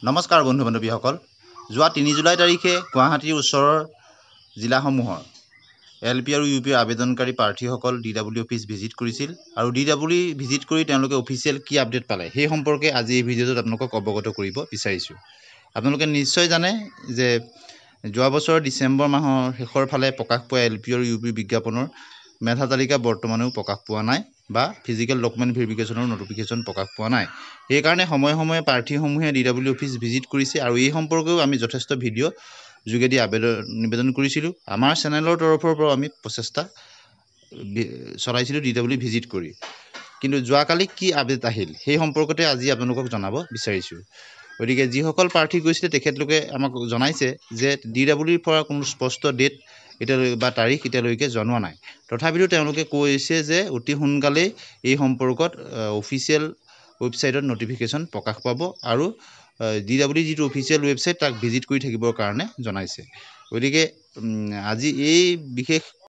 নমস্কাৰ বন্ধু বান্ধৱীসকল যোৱা ৩ জুলাই তাৰিখে গুৱাহাটীৰ ওচৰৰ জিলাসমূহৰ এলপি আৰু ইউপি আবেদনকাৰী প্ৰাৰ্থীসকল ডিডব্লিউ অফিচ ভিজিট কৰিছিল আৰু ডিডব্লিউ ভিজিট কৰি তেওঁলোকে অফিচিয়েল কি আপডেট পালে সেই সম্পৰ্কে আজি এই ভিডিঅ'টোত আপোনালোকক অৱগত কৰিব বিচাৰিছোঁ। আপোনালোকে নিশ্চয় জানে যে যোৱা বছৰৰ ডিচেম্বৰ মাহৰ শেষৰ ফালে প্ৰকাশ পোৱা এলপি আৰু ইউপি বিজ্ঞাপনৰ মেধা তালিকা বৰ্তমানেও প্ৰকাশ পোৱা নাই বা ফিজিকেল ডকুমেণ্ট ভেৰিফিকেশ্যনৰ নটিফিকেশ্যন প্ৰকাশ পোৱা নাই। সেইকাৰণে সময়ে সময়ে প্ৰাৰ্থীসমূহে ডিডব্লিউ অফিচ ভিজিট কৰিছে আৰু এই সম্পৰ্কেও আমি যথেষ্ট ভিডিঅ' যোগেদি নিবেদন কৰিছিলোঁ। আমাৰ চেনেলৰ তৰফৰ পৰা আমি প্ৰচেষ্টা চলাইছিলোঁ ডিডব্লিউ ভিজিট কৰি, কিন্তু যোৱাকালি কি আপডেট আহিল সেই সম্পৰ্কতে আজি আপোনালোকক জনাব বিচাৰিছোঁ। গতিকে যিসকল প্ৰাৰ্থী গৈছিলে তেখেতলোকে আমাক জনাইছে যে ডিডব্লিউৰ পৰা কোনো স্পষ্ট ডেট এতিয়ালৈকে বা তাৰিখ এতিয়ালৈকে জনোৱা নাই। তথাপিতো তেওঁলোকে কৈছে যে অতি সোনকালেই এই সম্পৰ্কত অফিচিয়েল ৱেবছাইটত নটিফিকেশ্যন প্ৰকাশ পাব আৰু ডিডব্লিউ যিটো অফিচিয়েল ৱেবছাইট তাক ভিজিট কৰি থাকিবৰ কাৰণে জনাইছে। গতিকে আজি এই বিশেষ